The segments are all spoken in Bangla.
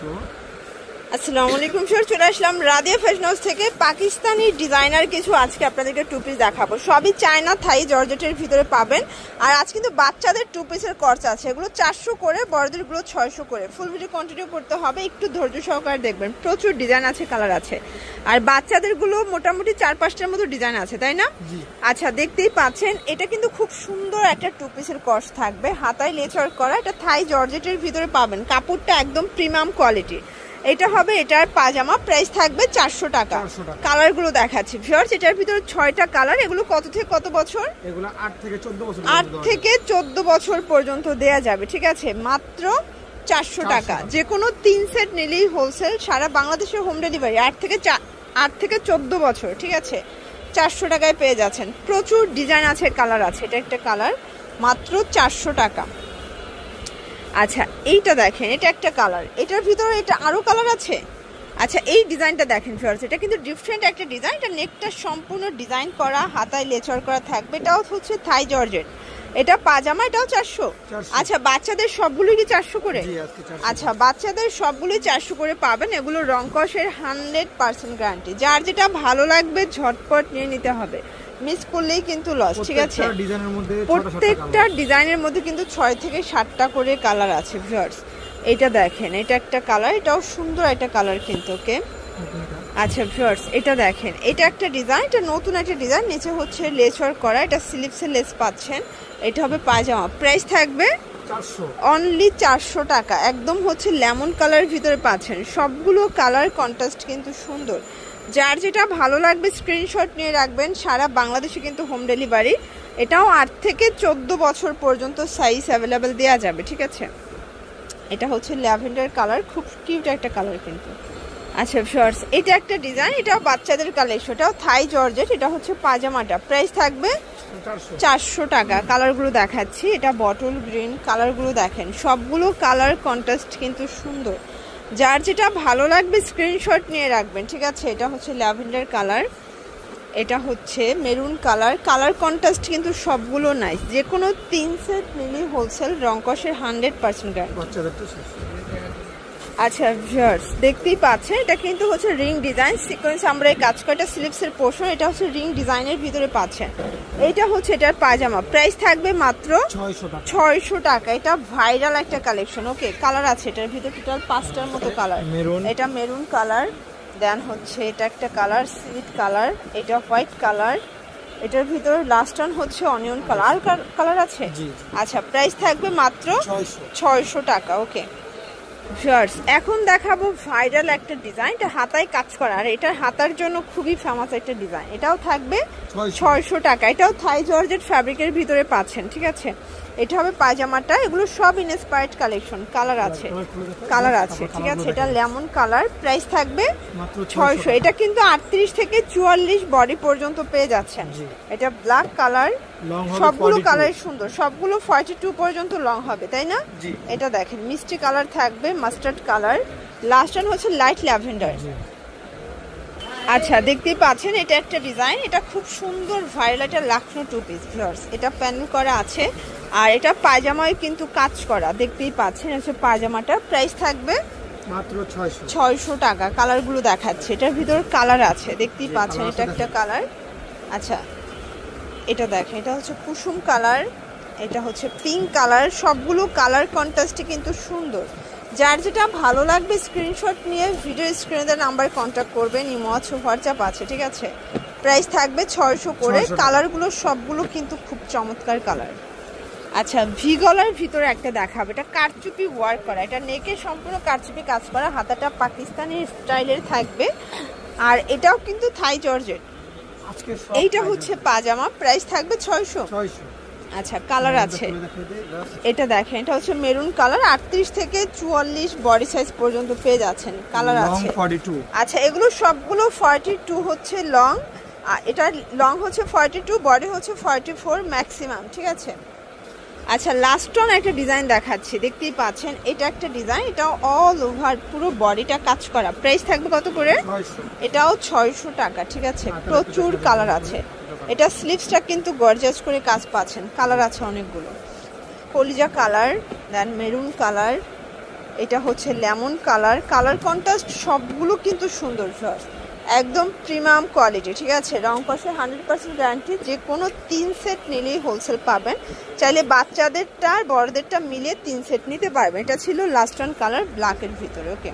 আসসালামু আলাইকুম স্যার, চলে আসলাম রাদিয়া ফ্যাশন হাউস থেকে। পাকিস্তানি ডিজাইনার কিছু আজকে আপনাদেরকে টু পিস দেখাবো। সবই চায়না থাই জর্জেটের ভিতরে পাবেন। আর আজ কিন্তু বাচ্চাদের টু পিসের কর্স আছে, এগুলো 400 করে, বড়দেরগুলো 600 করে। ফুল ভিডিও কন্টিনিউ করতে হবে, একটু ধৈর্য সহকারে দেখবেন। প্রচুর ডিজাইন আছে, কালার আছে। আর বাচ্চাদেরগুলো মোটামুটি 4-5টার মতো ডিজাইন আছে, তাই না? আচ্ছা, দেখতেই পাচ্ছেন এটা কিন্তু খুব সুন্দর একটা টু পিসের কর্স থাকবে, হাতায় লেস ওয়ার্ক করা। এটা থাই জর্জেটের ভিতরে পাবেন, কাপড়টা একদম প্রিমিয়াম কোয়ালিটি। এটা হবে এটার পাজামা, প্রাইস থাকবে 400 টাকা। কালারগুলো দেখাচ্ছি ভিউয়ার্স, এটার ভিতরে 6টা কালার। এগুলো কত থেকে কত বছর? এগুলো 8 থেকে 14 বছর। 8 থেকে 14 বছর পর্যন্ত দেয়া যাবে, ঠিক আছে? মাত্র 400 টাকা। যে কোনো 3 সেট নিলেই হোলসেল, সারা বাংলাদেশের হোম ডেলিভারি। 8 থেকে 14 বছর, ঠিক আছে? 400 টাকায় পেয়ে যাচ্ছেন। প্রচুর ডিজাইন আছে, কালার আছে। এটা একটা কালার, মাত্র 400 টাকা। আচ্ছা, এইটা দেখেন, এটা একটা কালার। এটার ভিতরে এটা আরো কালার আছে। আচ্ছা, এই ডিজাইনটা দেখেন ফিয়ার্স, এটা কিন্তু ডিফারেন্ট একটা ডিজাইন। এটা নেকটা সম্পূর্ণ ডিজাইন করা, হাতায় লেচর করা থাকবে। এটাও হচ্ছে থাই জর্জেট। এটা পাজামা, এটাও 400। আচ্ছা, বাচ্চাদের সবগুলোই কি 400 করে? আচ্ছা, বাচ্চাদের সবগুলোই 400 করে পাবেন। এগুলো রং কষের 100% গ্যারান্টি। যার যেটা ভালো লাগবে ঝটপট নিয়ে নিতে হবে, মিস করলেই কিন্তু লস, ঠিক আছে? প্রত্যেকটা ডিজাইনের মধ্যে কিন্তু 6 থেকে 7টা করে কালার আছে ভিউয়ার্স। এটা দেখেন, এটা একটা কালার, এটাও সুন্দর একটা কালার কিন্তু। ওকে, আচ্ছা ভিউয়ার্স, এটা দেখেন, এটা একটা ডিজাইন, এটা নতুন একটা ডিজাইন। নিচে হচ্ছে লেস ওয়ার্ক করা, এটা স্লিপসে লেস পাচ্ছেন। এটা হবে পায়জামা, প্রাইস থাকবে অনলি 400 টাকা। একদম হচ্ছে লেমন কালারের ভিতরে পাচ্ছেন। সবগুলো কালার কন্ট্রাস্ট কিন্তু সুন্দর। যার যেটা ভালো লাগবে স্ক্রিনশট নিয়ে রাখবেন। সারা বাংলাদেশে কিন্তু হোম ডেলিভারি। এটাও 8 থেকে 14 বছর পর্যন্ত সাইজ অ্যাভেলেবেল দেওয়া যাবে, ঠিক আছে? এটা হচ্ছে ল্যাভেন্ডার কালার, খুব কিউট একটা কালার কিন্তু। আচ্ছা ভিউয়ার্স, এটা একটা ডিজাইন, এটাও বাচ্চাদের কালেকশন। এটাও থাই জর্জেট। এটা হচ্ছে পাজামাটা, প্রাইস থাকবে 400 টাকা। কালারগুলো দেখাচ্ছি, এটা বটল গ্রিন। কালারগুলো দেখেন, সবগুলো কালার কন্ট্রাস্ট কিন্তু সুন্দর। যার যেটা ভালো লাগবে স্ক্রিনশট নিয়ে রাখবেন, ঠিক আছে? এটা হচ্ছে ল্যাভেন্ডার কালার, এটা হচ্ছে মেরুন কালার। কালার কন্ট্রাস্ট কিন্তু সবগুলো নাইস। যে কোনো 3 সেট নিলেই হোলসেল, রং কষের 100% গ্যারান্টি। আচ্ছা ভিউয়ার্স, দেখতেই পাচ্ছেন, এটা কিন্তু হচ্ছে রিং ডিজাইন, সিকোয়েন্স আমরা এই কাজ করা স্লিপসের পোর্শন। এটা হচ্ছে রিং ডিজাইনের ভিতরে পাচ্ছেন। এটা হচ্ছে এটার পায়জামা, প্রাইস থাকবে মাত্র 600 টাকা। এটা ভাইরাল একটা কালেকশন। ওকে, কালার আছে এটার ভিতরে টোটাল 5টার মতো কালার। এটা মেরুন কালার, দেন হচ্ছে এটা একটা কালার সিট কালার, এটা হোয়াইট কালার। এটার ভিতরে লাস্ট ওয়ান হচ্ছে অনিয়ন কালার। আর কালার আছে? আচ্ছা, প্রাইস থাকবে মাত্র 600 টাকা। ওকে ভিউয়ার্স, এখন দেখাবো ভাইরাল একটা ডিজাইন। এটা হাতায় কাজ করা, আর এটার হাতার জন্য খুবই ফেমাস একটা ডিজাইন। এটাও থাকবে 600 টাকা। এটাও থাই জর্জেট ফ্যাব্রিকের ভিতরে পাচ্ছেন, ঠিক আছে? এটা হবে পায়জামাটা। এগুলো সব ইনস্পায়ার্ড কালেকশন। কালার আছে, ঠিক আছে? এটা লেমন কালার, প্রাইস থাকবে 600। এটা কিন্তু 38 থেকে 44 বডি পর্যন্ত পেয়ে যাচ্ছেন। এটা ব্ল্যাক কালার, সবগুলো কালার সুন্দর, সবগুলো 42 পর্যন্ত লং হবে, তাই না? এটা দেখেন, মিষ্টি কালার থাকবে, মাস্টার্ড কালার, লাস্ট ওয়ান হচ্ছে লাইট ল্যাভেন্ডার। আচ্ছা, দেখতেই পাচ্ছেন, এটা একটা ডিজাইন। এটা খুব সুন্দর ভাইরাল, এটা লাখনো টু পিস ভিউয়ার্স। এটা প্যানেল করা আছে, আর এটা পায়জামায় কিন্তু কাজ করা, দেখতেই পাচ্ছেন। হচ্ছে পায়জামাটা, প্রাইস থাকবে মাত্র 600 টাকা। কালারগুলো দেখাচ্ছে, এটার ভিতরে কালার আছে, দেখতেই পাচ্ছেন। এটা একটা কালার। আচ্ছা, এটা দেখেন, এটা হচ্ছে কুসুম কালার, এটা হচ্ছে পিঙ্ক কালার। সবগুলো কালার কন্ট্রাস্টে কিন্তু সুন্দর। যার যেটা ভালো লাগবে স্ক্রিনশট নিয়ে ভিডিও স্ক্রিনে দেওয়া নাম্বার কন্ট্যাক্ট করবেন। ইমো আছে, হোয়াটসঅ্যাপ আছে, ঠিক আছে? প্রাইস থাকবে 600 করে। কালারগুলো সবগুলো কিন্তু খুব চমৎকার কালার। আচ্ছা, ভি গলার ভিতরে একটা দেখাবে। এটা কারচুপি ওয়ার্ক করা, এটা নেকে সম্পূর্ণ কারচুপি কাজ করা, হাতাটা পাকিস্তানি স্টাইলের থাকবে। আর এটাও কিন্তু থাই জর্জেট। এইটা হচ্ছে পাজামা, প্রাইস থাকবে 600। আচ্ছা, কালার আছে, এটা দেখেন, এটা হচ্ছে মেরুন কালার। 38 থেকে 44 বডি সাইজ পর্যন্ত পেয়ে যাচ্ছেন। কালার আছে। আচ্ছা, এগুলো সবগুলো 42 হচ্ছে লং, আর এটা লং হচ্ছে 42, বডি হচ্ছে 44 ম্যাক্সিমাম, ঠিক আছে? আচ্ছা, লাস্ট ওয়ান একটা ডিজাইন দেখাচ্ছি, দেখতেই পাচ্ছেন। এটা একটা ডিজাইন, এটাও অল ওভার পুরো বডিটা কাজ করা। প্রাইস থাকবে কত করে? এটাও 600 টাকা, ঠিক আছে? প্রচুর কালার আছে। এটা স্লিভসটা কিন্তু গর্জাস করে কাজ পাচ্ছেন। কালার আছে অনেকগুলো, কলিজা কালার, দেন মেরুন কালার, এটা হচ্ছে লেমন কালার, কালার কন্ট্রাস্ট সবগুলো কিন্তু সুন্দর ভিউয়ার্স, একদম প্রিমিয়াম কোয়ালিটি, ঠিক আছে। রং কষে 100% গ্যারান্টি, যে কোনো 3 সেট নিলেই হোলসেল পাবেন। চাইলে বাচ্চাদেরটা আর বড়দেরটা মিলিয়ে 3 সেট নিতে পারবেন। এটা ছিল লাস্ট ওয়ান কালার ব্ল্যাকের ভিতরে। ওকে,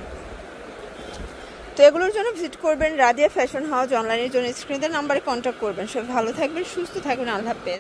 তো এগুলোর জন্য ভিজিট করবেন রাদিয়া ফ্যাশন হাউস। অনলাইনের জন্য স্ক্রিনের নাম্বারে কন্ট্যাক্ট করবেন। সব ভালো থাকবেন, সুস্থ থাকবেন, আল্লাহ হাফেজ।